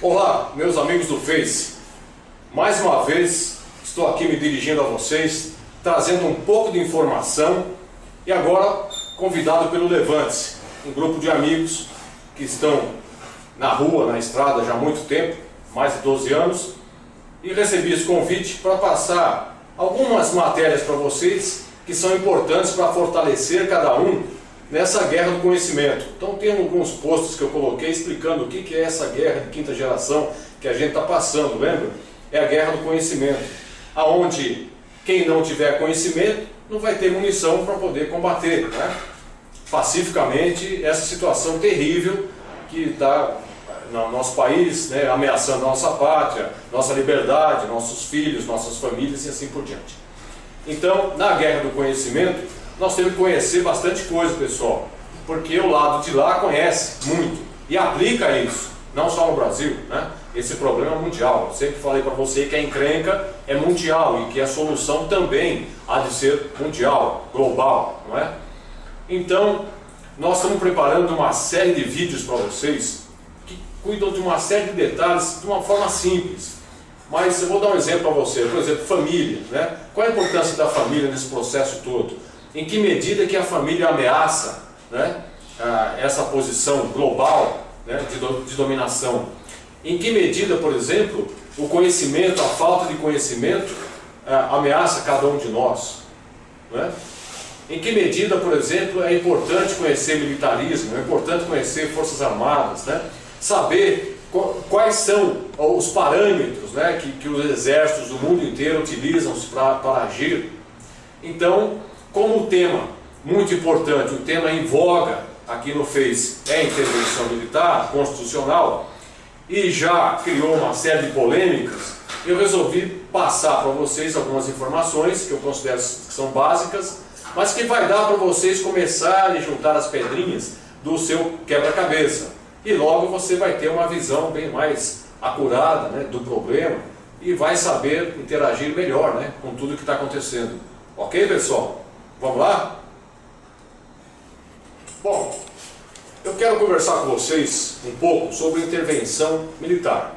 Olá, meus amigos do Face. Mais uma vez estou aqui me dirigindo a vocês, trazendo um pouco de informação e agora convidado pelo Levante-se, um grupo de amigos que estão na rua, na estrada já há muito tempo, mais de 12 anos, e recebi esse convite para passar algumas matérias para vocês que são importantes para fortalecer cada um nessa guerra do conhecimento. Então tem alguns posts que eu coloquei explicando o que é essa guerra de quinta geração que a gente está passando, lembra? É a guerra do conhecimento, aonde quem não tiver conhecimento não vai ter munição para poder combater, né, pacificamente essa situação terrível que está no nosso país, né, ameaçando a nossa pátria, nossa liberdade, nossos filhos, nossas famílias e assim por diante. Então, na guerra do conhecimento, nós temos que conhecer bastante coisa, pessoal, porque o lado de lá conhece muito e aplica isso, não só no Brasil, né? Esse problema é mundial. Eu sempre falei para você que a encrenca é mundial e que a solução também há de ser mundial, global, não é? Então, nós estamos preparando uma série de vídeos para vocês que cuidam de uma série de detalhes de uma forma simples. Mas eu vou dar um exemplo para você, por exemplo, família, né? Qual a importância da família nesse processo todo? Em que medida que a família ameaça, né, essa posição global, né, de dominação? Em que medida, por exemplo, o conhecimento, a falta de conhecimento ameaça cada um de nós? Né? Em que medida, por exemplo, é importante conhecer militarismo, é importante conhecer forças armadas, né? Saber quais são os parâmetros, né, que os exércitos do mundo inteiro utilizam para agir. Então, como o tema muito importante, o tema em voga aqui no Face é a intervenção militar, constitucional, e já criou uma série de polêmicas, eu resolvi passar para vocês algumas informações que eu considero que são básicas, mas que vai dar para vocês começarem a juntar as pedrinhas do seu quebra-cabeça. E logo você vai ter uma visão bem mais acurada, né, do problema e vai saber interagir melhor, né, com tudo que está acontecendo. Ok, pessoal? Vamos lá? Bom, eu quero conversar com vocês um pouco sobre intervenção militar.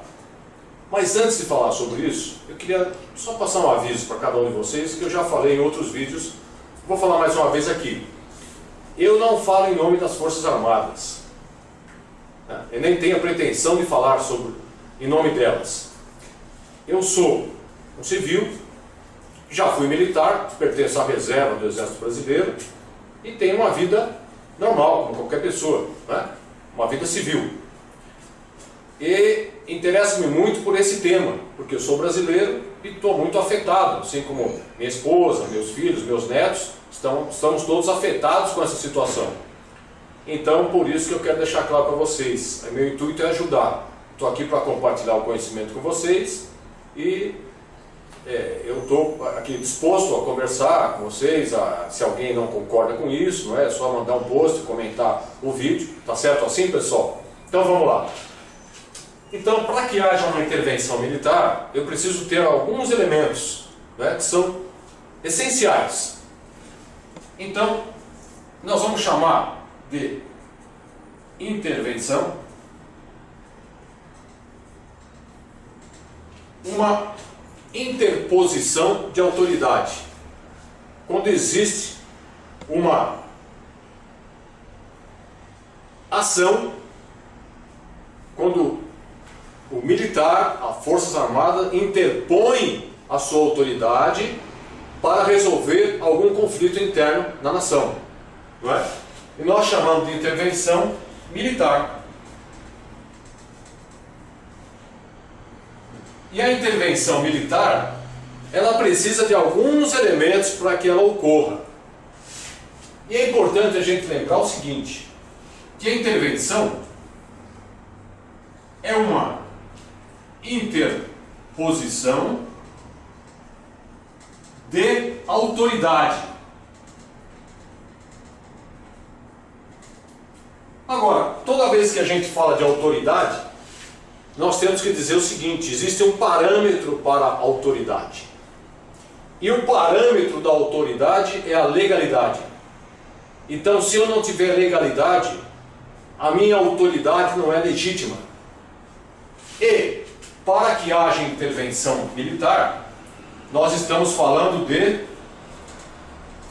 Mas antes de falar sobre isso, eu queria só passar um aviso para cada um de vocês, que eu já falei em outros vídeos, vou falar mais uma vez aqui. Eu não falo em nome das Forças Armadas. Eu nem tenho a pretensão de falar em nome delas. Eu sou um civil, já fui militar, pertenço à reserva do Exército Brasileiro e tenho uma vida normal, como qualquer pessoa, né? Uma vida civil. E interesso-me muito por esse tema, porque eu sou brasileiro e estou muito afetado, assim como minha esposa, meus filhos, meus netos, estamos todos afetados com essa situação. Então, por isso que eu quero deixar claro para vocês, meu intuito é ajudar. Estou aqui para compartilhar o conhecimento com vocês e eu estou aqui disposto a conversar com vocês, se alguém não concorda com isso, não é só mandar um post, comentar o vídeo, tá certo assim, pessoal? Então vamos lá. Então, para que haja uma intervenção militar, eu preciso ter alguns elementos, né, que são essenciais. Então, nós vamos chamar de intervenção uma interposição de autoridade. Quando existe uma ação, quando o militar, as Forças Armadas, interpõe a sua autoridade para resolver algum conflito interno na nação, não é? E nós chamamos de intervenção militar. E a intervenção militar, ela precisa de alguns elementos para que ela ocorra. E é importante a gente lembrar o seguinte, que a intervenção é uma interposição de autoridade. Agora, toda vez que a gente fala de autoridade, nós temos que dizer o seguinte, existe um parâmetro para a autoridade. E o parâmetro da autoridade é a legalidade. Então, se eu não tiver legalidade, a minha autoridade não é legítima. E para que haja intervenção militar, nós estamos falando de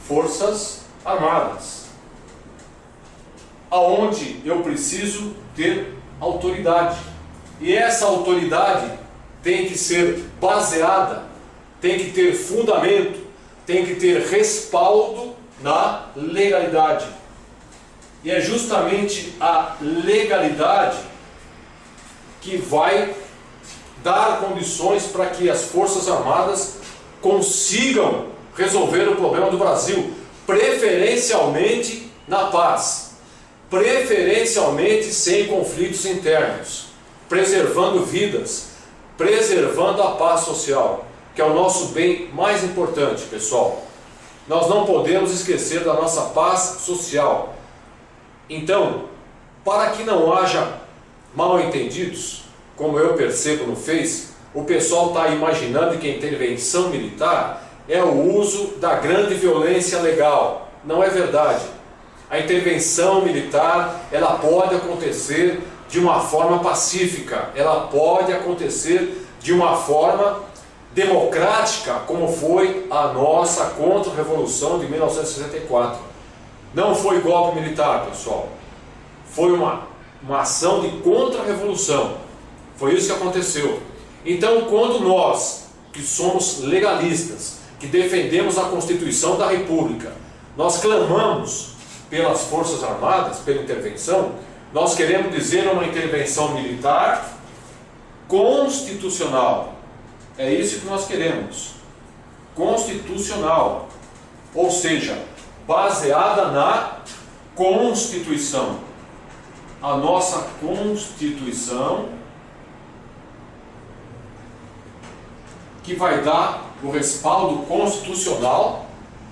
Forças Armadas, aonde eu preciso ter autoridade. E essa autoridade tem que ser baseada, tem que ter fundamento, tem que ter respaldo na legalidade. E é justamente a legalidade que vai dar condições para que as Forças Armadas consigam resolver o problema do Brasil, preferencialmente na paz, preferencialmente sem conflitos internos, preservando vidas, preservando a paz social, que é o nosso bem mais importante, pessoal. Nós não podemos esquecer da nossa paz social. Então, para que não haja mal-entendidos, como eu percebo no Face, o pessoal está imaginando que a intervenção militar é o uso da grande violência legal. Não é verdade. A intervenção militar, ela pode acontecer de uma forma pacífica, ela pode acontecer de uma forma democrática, como foi a nossa contra-revolução de 1964. Não foi golpe militar, pessoal. Foi uma ação de contra-revolução. Foi isso que aconteceu. Então, quando nós, que somos legalistas, que defendemos a Constituição da República, nós clamamos pelas Forças Armadas, pela intervenção, nós queremos dizer uma intervenção militar constitucional. É isso que nós queremos. Constitucional. Ou seja, baseada na Constituição. A nossa Constituição, que vai dar o respaldo constitucional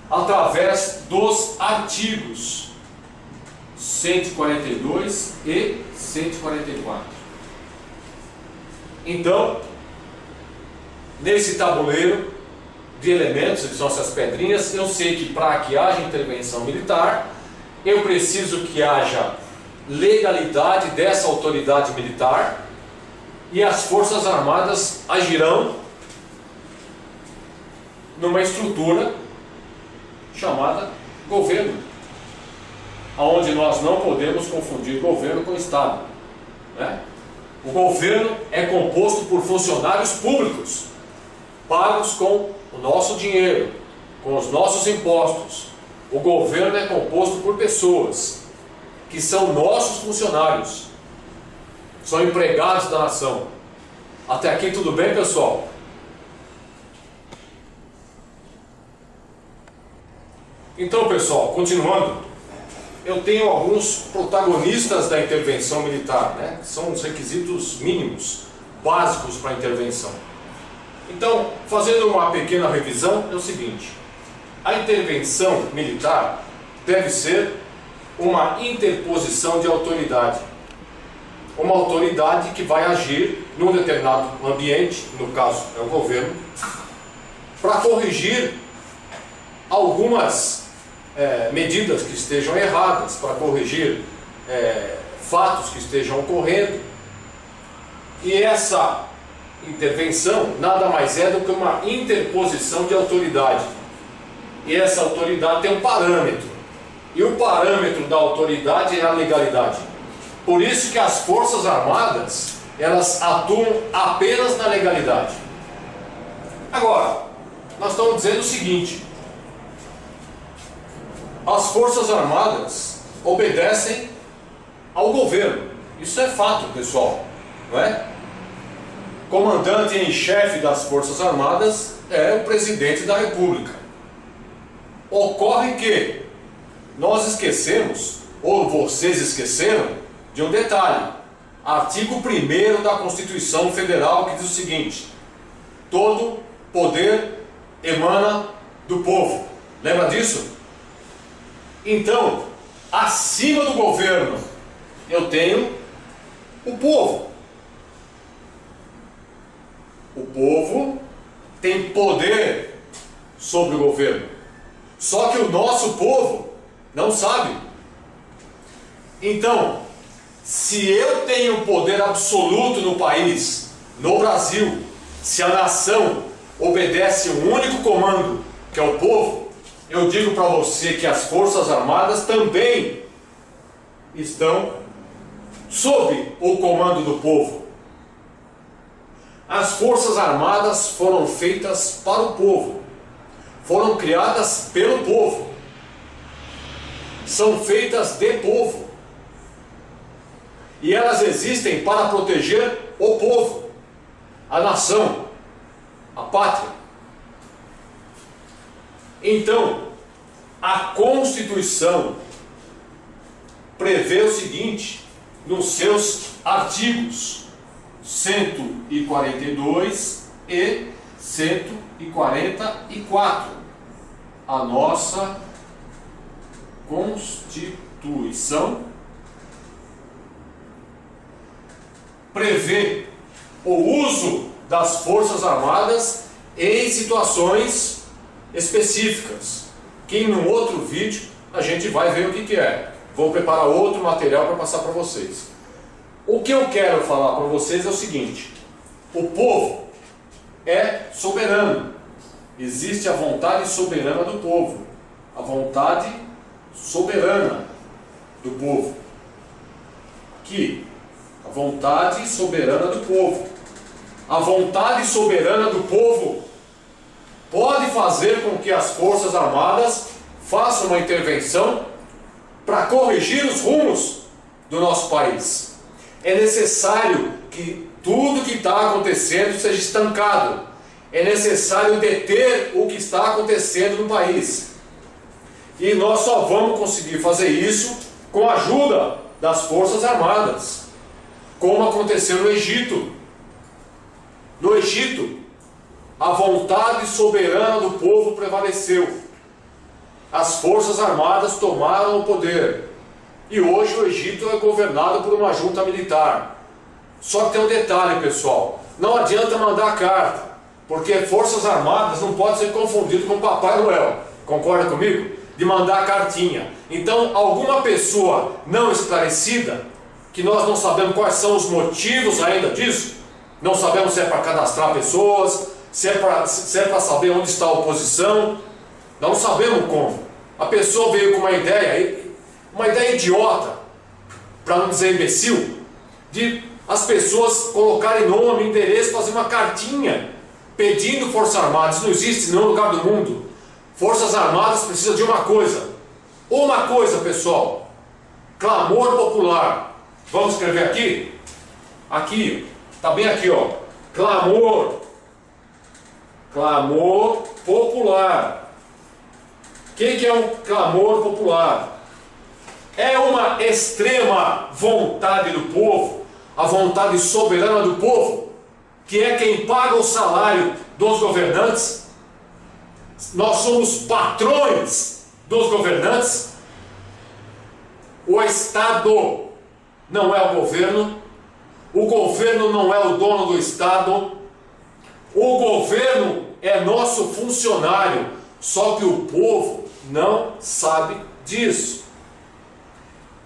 através dos artigos 142 e 144. Então, nesse tabuleiro de elementos, que são essas pedrinhas, eu sei que para que haja intervenção militar, eu preciso que haja legalidade dessa autoridade militar, e as Forças Armadas agirão numa estrutura chamada governo, onde nós não podemos confundir governo com Estado, né? O governo é composto por funcionários públicos, pagos com o nosso dinheiro, com os nossos impostos. O governo é composto por pessoas que são nossos funcionários, são empregados da nação. Até aqui tudo bem, pessoal? Então, pessoal, continuando, eu tenho alguns protagonistas da intervenção militar, né? Que são os requisitos mínimos, básicos para a intervenção. Então, fazendo uma pequena revisão, é o seguinte: a intervenção militar deve ser uma interposição de autoridade. Uma autoridade que vai agir num determinado ambiente, no caso é o governo, para corrigir algumas medidas que estejam erradas, para corrigir fatos que estejam ocorrendo. E essa intervenção nada mais é do que uma interposição de autoridade. E essa autoridade tem um parâmetro. E o parâmetro da autoridade é a legalidade. Por isso que as Forças Armadas, elas atuam apenas na legalidade. Agora, nós estamos dizendo o seguinte: as Forças Armadas obedecem ao governo. Isso é fato, pessoal, não é? Comandante em chefe das Forças Armadas é o presidente da República. Ocorre que nós esquecemos, ou vocês esqueceram, de um detalhe. Artigo 1º da Constituição Federal, que diz o seguinte: todo poder emana do povo. Lembra disso? Então, acima do governo, eu tenho o povo. O povo tem poder sobre o governo. Só que o nosso povo não sabe. Então, se eu tenho poder absoluto no país, no Brasil, se a nação obedece um único comando, que é o povo, eu digo para você que as Forças Armadas também estão sob o comando do povo. As Forças Armadas foram feitas para o povo, foram criadas pelo povo, são feitas de povo, e elas existem para proteger o povo, a nação, a pátria. Então, a Constituição prevê o seguinte, nos seus artigos 142 e 144. A nossa Constituição prevê o uso das Forças Armadas em situações específicas, que em um outro vídeo a gente vai ver o que é. Vou preparar outro material para passar para vocês. O que eu quero falar para vocês é o seguinte: o povo é soberano. Existe a vontade soberana do povo. A vontade soberana do povo. Aqui, a vontade soberana do povo. A vontade soberana do povo pode fazer com que as Forças Armadas façam uma intervenção para corrigir os rumos do nosso país. É necessário que tudo que está acontecendo seja estancado. É necessário deter o que está acontecendo no país. E nós só vamos conseguir fazer isso com a ajuda das Forças Armadas, como aconteceu no Egito. No Egito, a vontade soberana do povo prevaleceu. As Forças Armadas tomaram o poder. E hoje o Egito é governado por uma junta militar. Só que tem um detalhe, pessoal. Não adianta mandar carta, porque Forças Armadas não pode ser confundido com Papai Noel. Concorda comigo? De mandar cartinha. Então, alguma pessoa não esclarecida, que nós não sabemos quais são os motivos ainda disso, não sabemos se é para cadastrar pessoas, se é para saber onde está a oposição, não sabemos como. A pessoa veio com uma ideia idiota, para não dizer imbecil, de as pessoas colocarem nome, endereço, fazer uma cartinha pedindo Forças Armadas. Isso não existe em nenhum lugar do mundo. Forças Armadas precisam de uma coisa, pessoal: clamor popular. Vamos escrever aqui? Aqui, está bem aqui, ó. Clamor popular. O que é um clamor popular? É uma extrema vontade do povo, a vontade soberana do povo, que é quem paga o salário dos governantes. Nós somos patrões dos governantes. O Estado não é o governo não é o dono do Estado, o governo é nosso funcionário, só que o povo não sabe disso.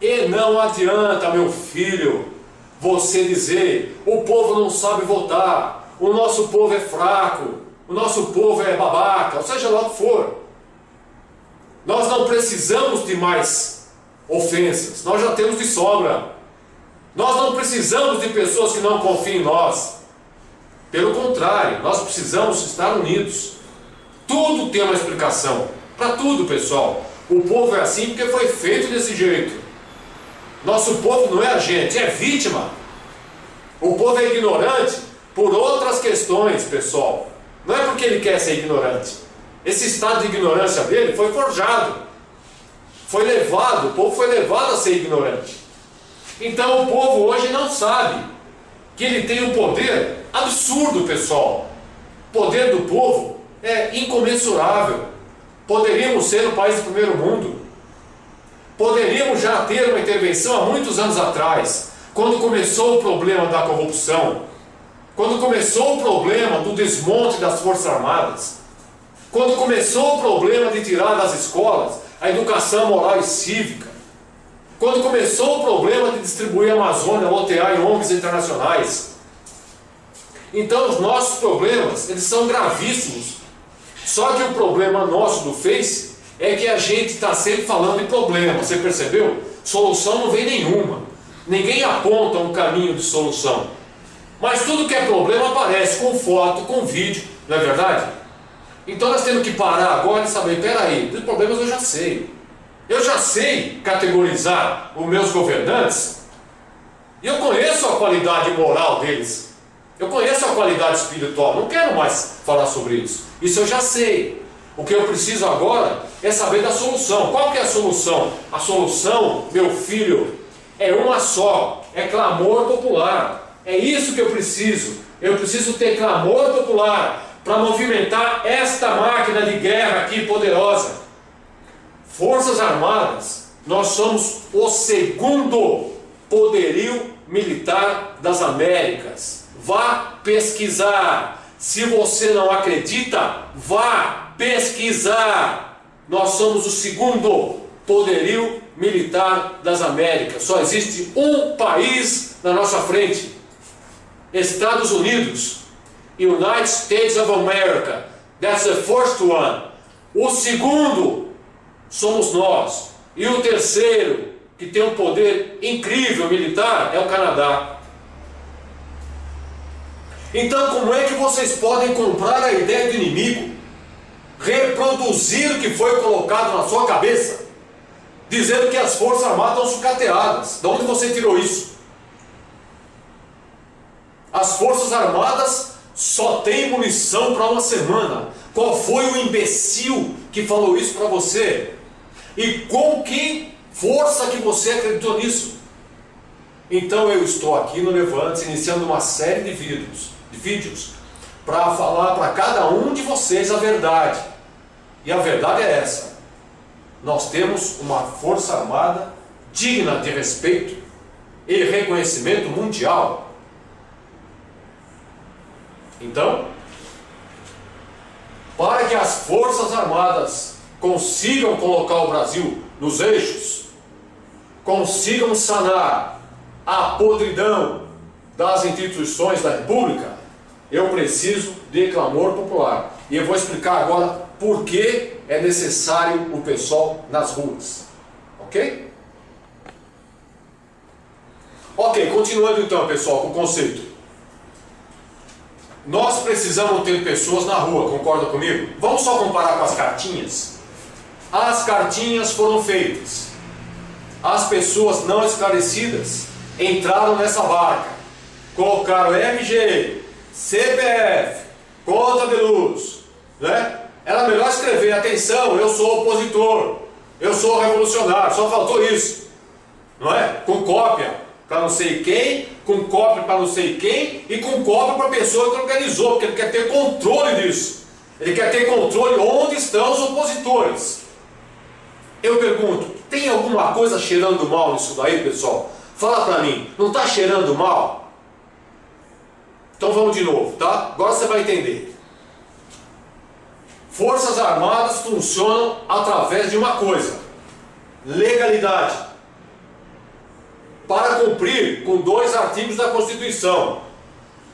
E não adianta, meu filho, você dizer: o povo não sabe votar, o nosso povo é fraco, o nosso povo é babaca, ou seja lá o que for. Nós não precisamos de mais ofensas, nós já temos de sobra. Nós não precisamos de pessoas que não confiem em nós. Pelo contrário, nós precisamos estar unidos. Tudo tem uma explicação, para tudo, pessoal. O povo é assim porque foi feito desse jeito. Nosso povo não é agente, é vítima. O povo é ignorante por outras questões, pessoal. Não é porque ele quer ser ignorante. Esse estado de ignorância dele foi forjado. Foi levado, o povo foi levado a ser ignorante. Então o povo hoje não sabe que ele tem um poder absurdo, pessoal. O poder do povo é incomensurável. Poderíamos ser o país do primeiro mundo. Poderíamos já ter uma intervenção há muitos anos atrás, quando começou o problema da corrupção, quando começou o problema do desmonte das Forças Armadas, quando começou o problema de tirar das escolas a educação moral e cívica, quando começou o problema de distribuir a Amazônia, lotear em ONGs internacionais. Então os nossos problemas, eles são gravíssimos. Só que o problema nosso do Face é que a gente está sempre falando de problema. Você percebeu? Solução não vem nenhuma. Ninguém aponta um caminho de solução. Mas tudo que é problema aparece com foto, com vídeo, não é verdade? Então nós temos que parar agora e saber, peraí, dos problemas eu já sei. Eu já sei categorizar os meus governantes. E eu conheço a qualidade moral deles. Eu conheço a qualidade espiritual. Não quero mais falar sobre isso. Isso eu já sei. O que eu preciso agora é saber da solução. Qual que é a solução? A solução, meu filho, é uma só. É clamor popular. É isso que eu preciso. Eu preciso ter clamor popular para movimentar esta máquina de guerra aqui poderosa. Forças Armadas, nós somos o segundo poderio militar das Américas. Vá pesquisar. Se você não acredita, vá pesquisar. Nós somos o segundo poderio militar das Américas. Só existe um país na nossa frente: Estados Unidos. United States of America. That's the first one. O segundo somos nós. E o terceiro, que tem um poder incrível militar, é o Canadá. Então, como é que vocês podem comprar a ideia do inimigo, reproduzir o que foi colocado na sua cabeça, dizendo que as Forças Armadas estão sucateadas? De onde você tirou isso? As Forças Armadas só têm munição para uma semana. Qual foi o imbecil que falou isso para você? E com que força que você acreditou nisso? Então eu estou aqui no Levante-se, iniciando uma série de vídeos para falar para cada um de vocês a verdade. E a verdade é essa: nós temos uma Força Armada digna de respeito e reconhecimento mundial. Então, para que as Forças Armadas consigam colocar o Brasil nos eixos, consigam sanar a podridão das instituições da República, eu preciso de clamor popular. E eu vou explicar agora por que é necessário o pessoal nas ruas. Ok? Ok, continuando então, pessoal, com o conceito. Nós precisamos ter pessoas na rua, concorda comigo? Vamos só comparar com as cartinhas? As cartinhas foram feitas. As pessoas não esclarecidas entraram nessa barca, colocaram RG, CPF, conta de luz, né? Era melhor escrever: atenção, eu sou opositor, eu sou revolucionário. Só faltou isso, não é? Com cópia para não sei quem, com cópia para não sei quem e com cópia para a pessoa que organizou, porque ele quer ter controle disso. Ele quer ter controle onde estão os opositores. Eu pergunto, tem alguma coisa cheirando mal nisso daí, pessoal? Fala para mim, não está cheirando mal? Então vamos de novo, tá? Agora você vai entender. Forças Armadas funcionam através de uma coisa: legalidade. Para cumprir com 2 artigos da Constituição.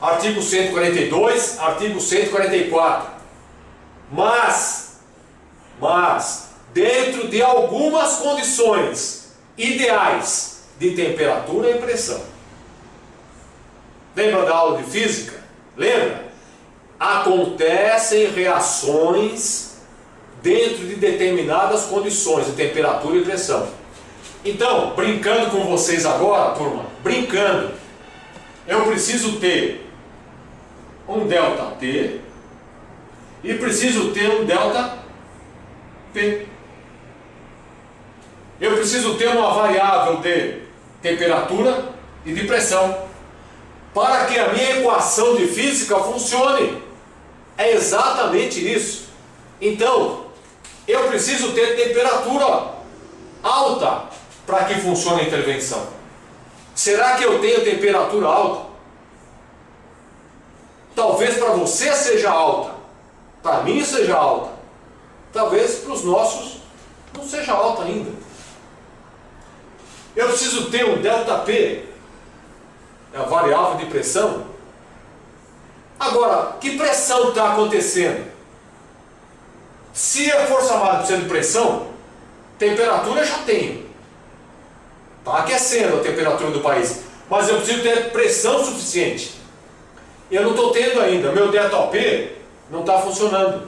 Artigo 142, artigo 144. Mas, dentro de algumas condições ideais de temperatura e pressão. Lembra da aula de física? Lembra? Acontecem reações dentro de determinadas condições de temperatura e pressão. Então, brincando com vocês agora, turma, brincando, eu preciso ter um ΔT e preciso ter um ΔP. Eu preciso ter uma variável de temperatura e de pressão para que a minha equação de física funcione. É exatamente isso. Então, eu preciso ter temperatura alta para que funcione a intervenção. Será que eu tenho temperatura alta? Talvez para você seja alta, para mim seja alta, talvez para os nossos não seja alta ainda. Eu preciso ter um ΔP, a variável de pressão, Agora, que pressão está acontecendo? Se a força-armada precisa de pressão, temperatura eu já tenho. Está aquecendo a temperatura do país. Mas eu preciso ter pressão suficiente. Eu não estou tendo ainda. Meu DETOP não está funcionando.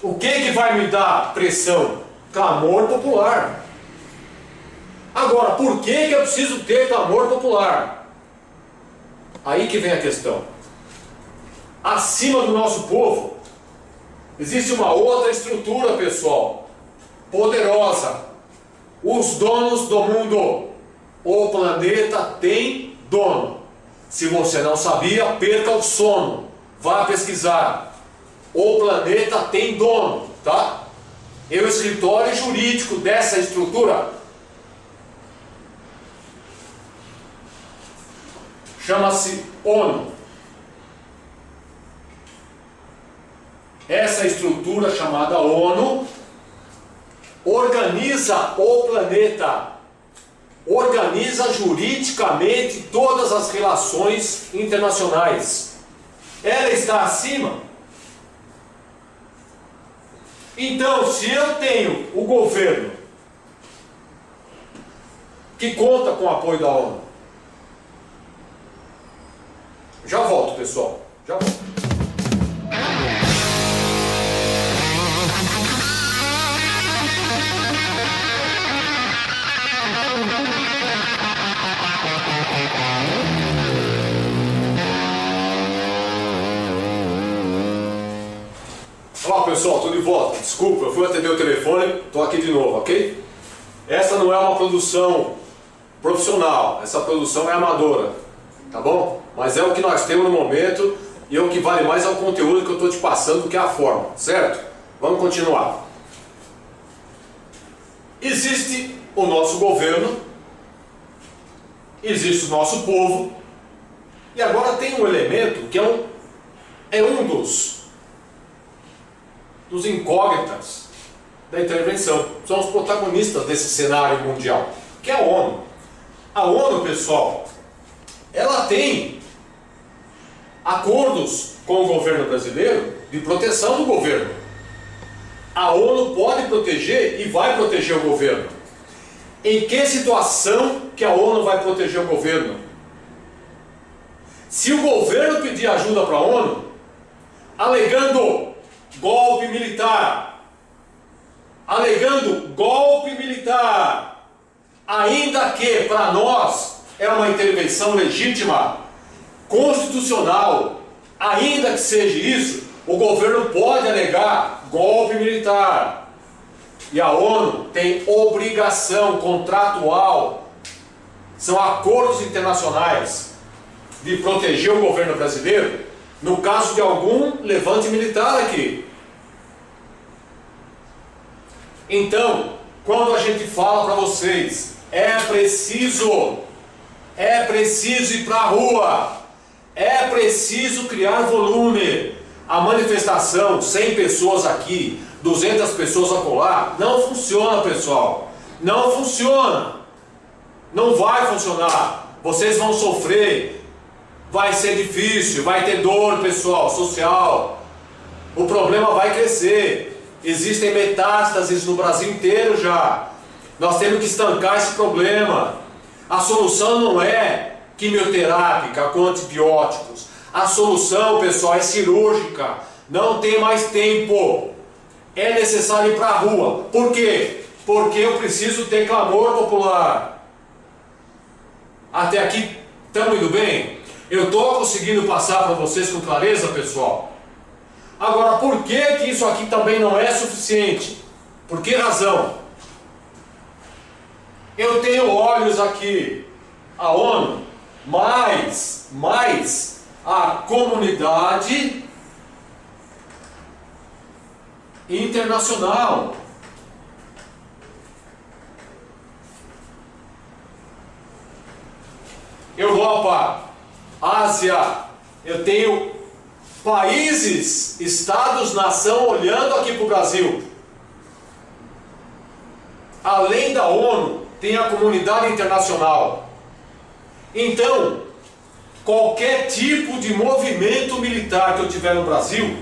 O que vai me dar pressão? Clamor popular. Agora, por que eu preciso ter clamor popular? Aí que vem a questão. Acima do nosso povo, existe uma outra estrutura, pessoal, poderosa. Os donos do mundo. O planeta tem dono. Se você não sabia, perca o sono. Vá pesquisar. O planeta tem dono, tá? E o escritório jurídico dessa estrutura chama-se ONU. Essa estrutura chamada ONU organiza o planeta, organiza juridicamente todas as relações internacionais. Ela está acima. Então, se eu tenho o governo que conta com o apoio da ONU, já volto, pessoal, já volto. Olá pessoal, estou de volta. Desculpa, eu fui atender o telefone, estou aqui de novo, ok? Essa não é uma produção profissional, essa produção é amadora, tá bom? Mas é o que nós temos no momento e o que vale mais é o conteúdo que eu estou te passando, que é a forma, certo? Vamos continuar. Existe o nosso governo, existe o nosso povo, e agora tem um elemento que é um dos incógnitas da intervenção. São os protagonistas desse cenário mundial, que é a ONU. A ONU, pessoal, ela tem acordos com o governo brasileiro de proteção do governo. A ONU pode proteger e vai proteger o governo. Em que situação que a ONU vai proteger o governo? Se o governo pedir ajuda para a ONU, alegando golpe militar, ainda que para nós é uma intervenção legítima, constitucional, ainda que seja isso, o governo pode alegar golpe militar. E a ONU tem obrigação contratual, são acordos internacionais, de proteger o governo brasileiro no caso de algum levante militar aqui. Então, quando a gente fala para vocês, é preciso ir para a rua, é preciso criar volume. A manifestação, 100 pessoas aqui, 200 pessoas acolá, não funciona, pessoal. Não funciona. Não vai funcionar. Vocês vão sofrer. Vai ser difícil, vai ter dor, pessoal, social. O problema vai crescer. Existem metástases no Brasil inteiro já. Nós temos que estancar esse problema. A solução não é quimioterápica com antibióticos. A solução, pessoal, é cirúrgica. Não tem mais tempo. É necessário ir para a rua. Por quê? Porque eu preciso ter clamor popular. Até aqui, estamos indo bem? Eu estou conseguindo passar para vocês com clareza, pessoal? Agora, por que isso aqui também não é suficiente? Por que razão? Eu tenho olhos aqui, a ONU, mais a comunidade internacional. Europa, Ásia, eu tenho países, estados, nação olhando aqui para o Brasil. Além da ONU, tem a comunidade internacional. Então, qualquer tipo de movimento militar que eu tiver no Brasil,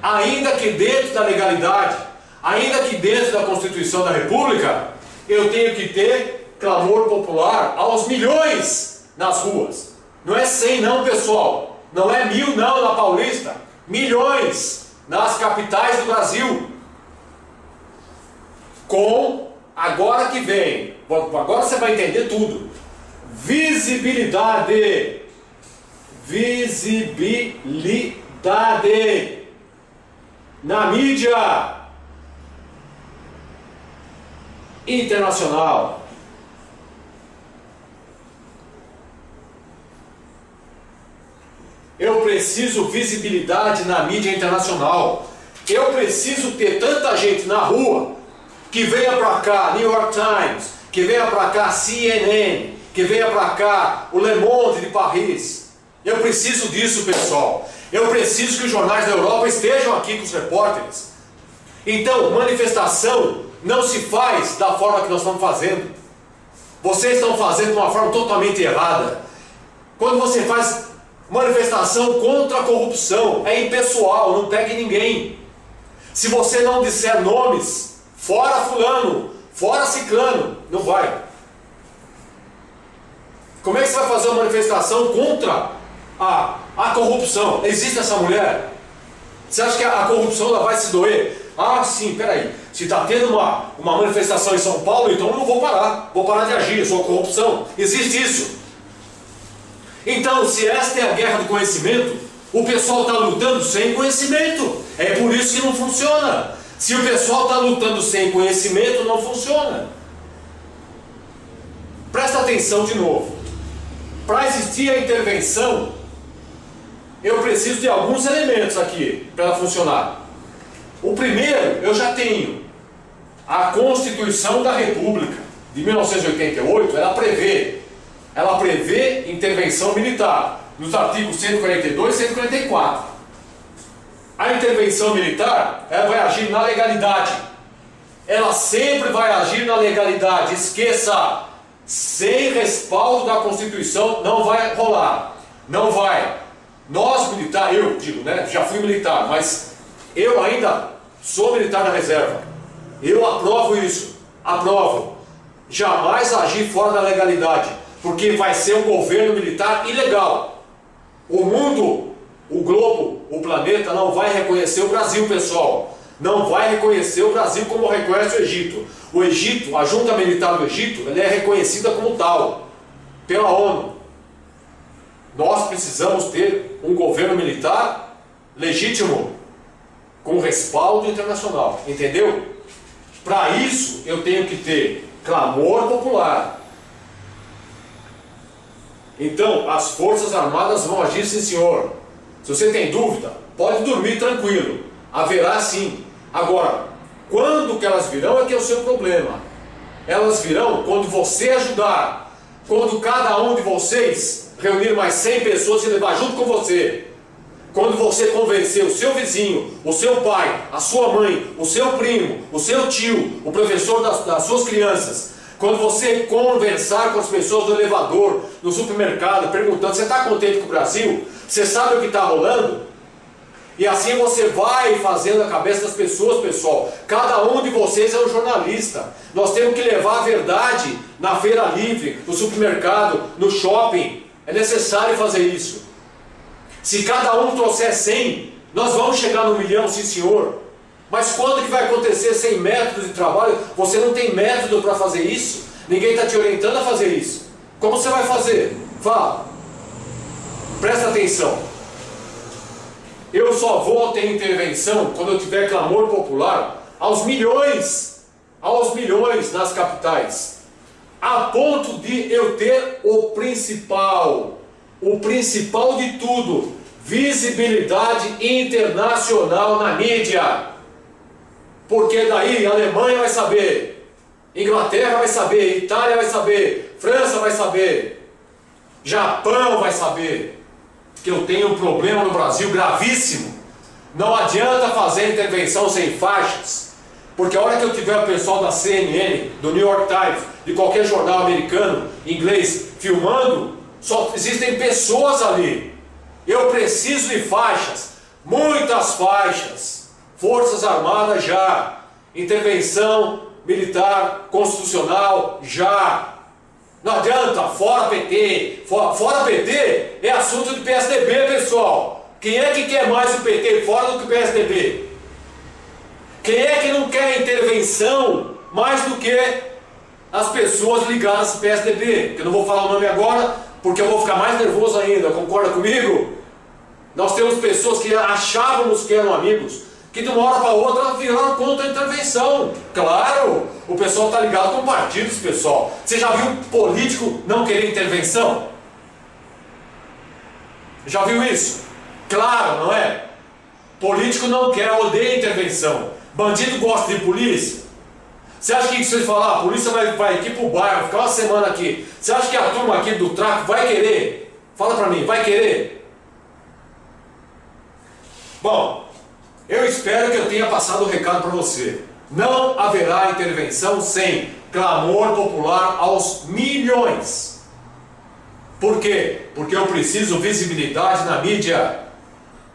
ainda que dentro da legalidade, ainda que dentro da Constituição da República, eu tenho que ter clamor popular aos milhões nas ruas. Não é 100 não, pessoal. Não é 1000 não na Paulista. Milhões nas capitais do Brasil. Com, agora que vem, agora você vai entender tudo. Visibilidade. Visibilidade. Na mídia internacional. Eu preciso visibilidade na mídia internacional. Eu preciso ter tanta gente na rua que venha para cá New York Times, que venha para cá CNN, que venha para cá o Le Monde de Paris. Eu preciso disso, pessoal. Eu preciso que os jornais da Europa estejam aqui com os repórteres. Então, manifestação não se faz da forma que nós estamos fazendo. Vocês estão fazendo de uma forma totalmente errada. Quando você faz manifestação contra a corrupção, é impessoal, não pegue ninguém. Se você não disser nomes, fora fulano, fora ciclano, não vai. Como é que você vai fazer uma manifestação contra a corrupção? Existe essa mulher? Você acha que a corrupção ela vai se doer? Ah, sim, peraí. Se está tendo uma manifestação em São Paulo, então eu não vou parar. Vou parar de agir, eu sou corrupção. Existe isso. Então, se esta é a guerra do conhecimento, o pessoal está lutando sem conhecimento. É por isso que não funciona. Se o pessoal está lutando sem conhecimento, não funciona. Presta atenção de novo. Para existir a intervenção, eu preciso de alguns elementos aqui para ela funcionar. O primeiro, eu já tenho. A Constituição da República de 1988, ela prevê intervenção militar nos artigos 142 e 144. A intervenção militar, ela vai agir na legalidade. Ela sempre vai agir na legalidade. Esqueça, sem respaldo da Constituição não vai rolar. Não vai. Nós militares, eu digo, né, já fui militar, mas eu ainda sou militar da reserva. Eu aprovo isso. Aprovo. Jamais agir fora da legalidade, porque vai ser um governo militar ilegal. O mundo, o globo, o planeta não vai reconhecer o Brasil, pessoal. Não vai reconhecer o Brasil como reconhece o Egito. O Egito, a junta militar do Egito, ela é reconhecida como tal, pela ONU. Nós precisamos ter um governo militar legítimo, com respaldo internacional, entendeu? Para isso, eu tenho que ter clamor popular. Então, as Forças Armadas vão agir, sim, senhor. Se você tem dúvida, pode dormir tranquilo. Haverá sim. Agora, quando que elas virão é que é o seu problema. Elas virão quando você ajudar. Quando cada um de vocês reunir mais 100 pessoas e levar junto com você. Quando você convencer o seu vizinho, o seu pai, a sua mãe, o seu primo, o seu tio, o professor das suas crianças. Quando você conversar com as pessoas no elevador, no supermercado, perguntando, você está contente com o Brasil? Você sabe o que está rolando? E assim você vai fazendo a cabeça das pessoas, pessoal. Cada um de vocês é um jornalista. Nós temos que levar a verdade na feira livre, no supermercado, no shopping. É necessário fazer isso. Se cada um trouxer 100, nós vamos chegar no 1 milhão, sim senhor. Mas quando que vai acontecer sem métodos de trabalho? Você não tem método para fazer isso? Ninguém está te orientando a fazer isso. Como você vai fazer? Fala. Presta atenção. Eu só vou ter intervenção quando eu tiver clamor popular aos milhões nas capitais. A ponto de eu ter o principal de tudo, visibilidade internacional na mídia. Porque daí a Alemanha vai saber, Inglaterra vai saber, Itália vai saber, França vai saber, Japão vai saber que eu tenho um problema no Brasil gravíssimo. Não adianta fazer intervenção sem faixas, porque a hora que eu tiver o pessoal da CNN, do New York Times, de qualquer jornal americano, inglês, filmando, Só existem pessoas ali. Eu preciso de faixas, muitas faixas. Forças Armadas já. Intervenção militar constitucional já. Não adianta, fora PT. Fora PT é assunto de PSDB, pessoal. Quem é que quer mais o PT fora do que o PSDB? Quem é que não quer intervenção mais do que as pessoas ligadas ao PSDB? Que eu não vou falar o nome agora, porque eu vou ficar mais nervoso ainda, concorda comigo? Nós temos pessoas que achávamos que eram amigos, que de uma hora para outra viraram contra a intervenção. Claro, o pessoal está ligado com partidos, pessoal. Você já viu político não querer intervenção? Já viu isso? Claro, não é? Político não quer, odeia intervenção. Bandido gosta de polícia. Você acha que se ele falar, a polícia vai aqui pro bairro, ficar uma semana aqui, você acha que a turma aqui do tráfico vai querer? Fala pra mim, vai querer? Bom, eu espero que eu tenha passado o recado para você. Não haverá intervenção sem clamor popular aos milhões. Por quê? Porque eu preciso visibilidade na mídia.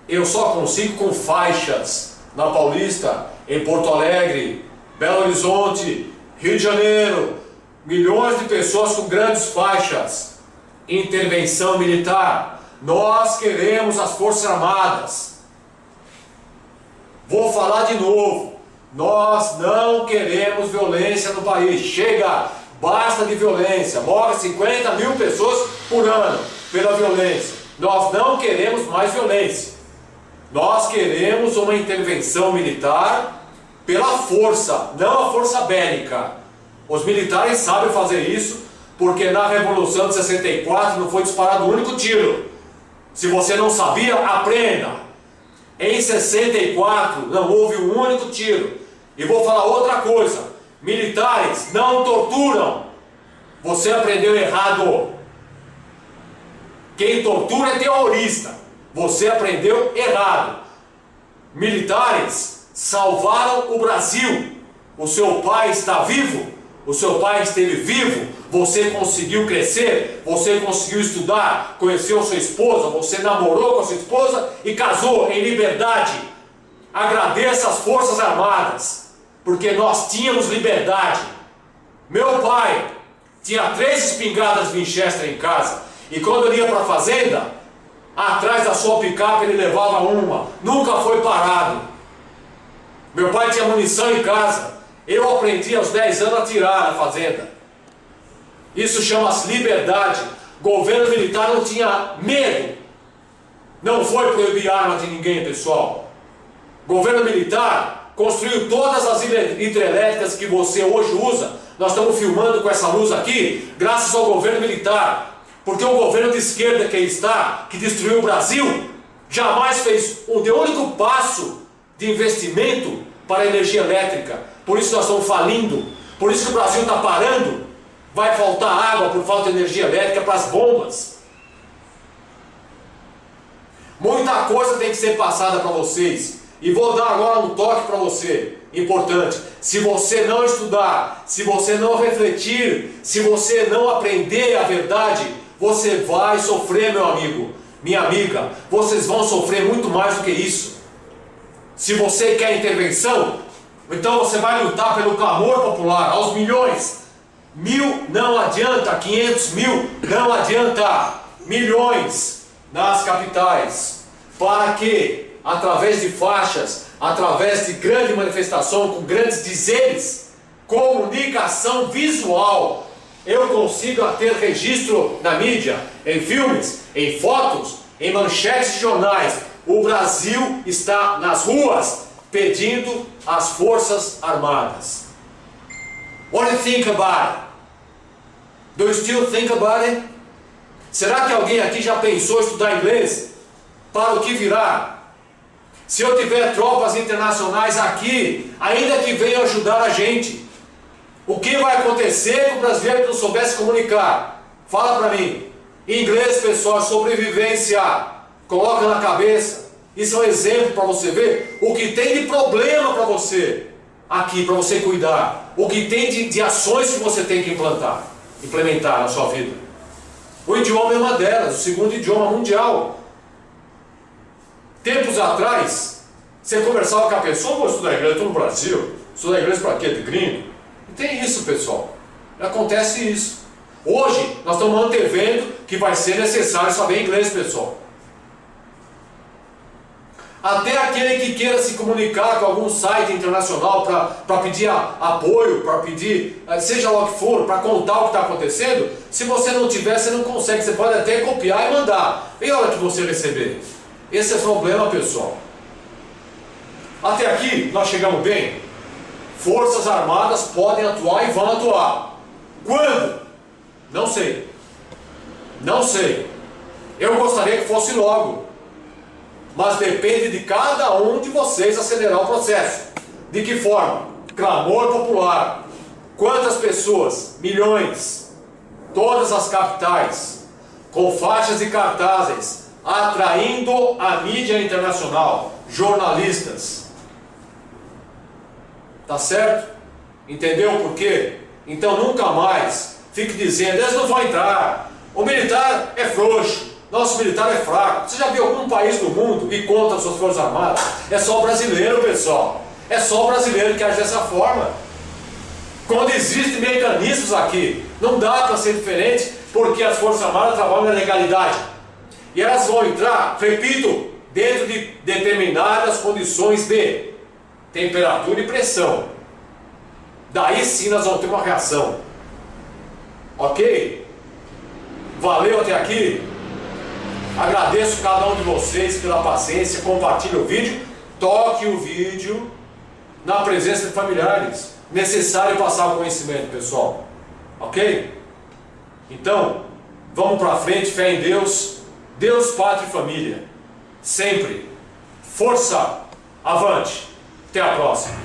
Eu só consigo com faixas na Paulista, em Porto Alegre, Belo Horizonte, Rio de Janeiro. Milhões de pessoas com grandes faixas. Intervenção militar. Nós queremos as Forças Armadas. Vou falar de novo. Nós não queremos violência no país. Chega, basta de violência. Morrem 50 mil pessoas por ano pela violência. Nós não queremos mais violência. Nós queremos uma intervenção militar pela força, não a força bélica. Os militares sabem fazer isso, porque na Revolução de 64 não foi disparado um único tiro. Se você não sabia, aprenda. Em 64 não houve um único tiro. E vou falar outra coisa: militares não torturam. Você aprendeu errado. Quem tortura é terrorista. Você aprendeu errado. Militares salvaram o Brasil. O seu pai está vivo. O seu pai esteve vivo. Você conseguiu crescer. Você conseguiu estudar. Conheceu sua esposa. Você namorou com a sua esposa e casou em liberdade. Agradeça as Forças Armadas, porque nós tínhamos liberdade. Meu pai tinha 3 espingardas Winchester em casa, e quando ele ia para a fazenda, atrás da sua picape ele levava uma, nunca foi parado. Meu pai tinha munição em casa. Eu aprendi aos 10 anos a atirar na fazenda. Isso chama-se liberdade. Governo militar não tinha medo. Não foi proibir arma de ninguém, pessoal. Governo militar construiu todas as hidrelétricas que você hoje usa. Nós estamos filmando com essa luz aqui, graças ao governo militar. Porque o governo de esquerda que está, que destruiu o Brasil, jamais fez um único passo de investimento para a energia elétrica. Por isso nós estamos falindo. Por isso que o Brasil está parando. Vai faltar água por falta de energia elétrica para as bombas. Muita coisa tem que ser passada para vocês. E vou dar agora um toque para você, importante. Se você não estudar, se você não refletir, se você não aprender a verdade, você vai sofrer, meu amigo, minha amiga. Vocês vão sofrer muito mais do que isso. Se você quer intervenção, então você vai lutar pelo clamor popular, aos milhões. 1000 não adianta, 500 mil não adianta, milhões nas capitais. Para que, através de faixas, através de grande manifestação, com grandes dizeres, comunicação visual, eu consiga ter registro na mídia, em filmes, em fotos, em manchetes de jornais. O Brasil está nas ruas pedindo as Forças Armadas. What do you think about it? Do you still think about it? Será que alguém aqui já pensou em estudar inglês? Para o que virá? Se eu tiver tropas internacionais aqui, ainda que venham ajudar a gente, o que vai acontecer com o brasileiro que não souber se comunicar? Fala para mim. Inglês, pessoal, sobrevivência. Coloca na cabeça. Isso é um exemplo para você ver o que tem de problema para você aqui, para você cuidar. O que tem de ações que você tem que implementar na sua vida. O idioma é uma delas, o segundo idioma mundial. Tempos atrás, você conversava com a pessoa, vou estudar inglês, estou no Brasil, estudar inglês para quê? De gringo? Não tem isso, pessoal. Acontece isso. Hoje, nós estamos antevendo que vai ser necessário saber inglês, pessoal. Até aquele que queira se comunicar com algum site internacional para pedir apoio, para pedir, seja lá o que for, para contar o que está acontecendo, se você não tiver, você não consegue. Você pode até copiar e mandar. E a hora que você receber? Esse é o problema, pessoal. Até aqui, nós chegamos bem. Forças Armadas podem atuar e vão atuar. Quando? Não sei. Não sei. Eu gostaria que fosse logo. Mas depende de cada um de vocês acelerar o processo. De que forma? Clamor popular. Quantas pessoas? Milhões. Todas as capitais. Com faixas e cartazes. Atraindo a mídia internacional. Jornalistas. Tá certo? Entendeu por quê? Então nunca mais fique dizendo, eles não vão entrar. O militar é frouxo. Nosso militar é fraco. Você já viu algum país do mundo e conta as suas forças armadas? É só o brasileiro, pessoal. É só o brasileiro que age dessa forma. Quando existem mecanismos aqui, não dá para ser diferente, porque as forças armadas trabalham na legalidade. E elas vão entrar, repito, dentro de determinadas condições de temperatura e pressão. Daí sim nós vamos ter uma reação. Ok? Valeu até aqui? Agradeço cada um de vocês pela paciência. Compartilhe o vídeo, toque o vídeo na presença de familiares. Necessário passar o conhecimento, pessoal. Ok? Então, vamos para frente, fé em Deus. Deus, pátria e família. Sempre. Força, avante. Até a próxima.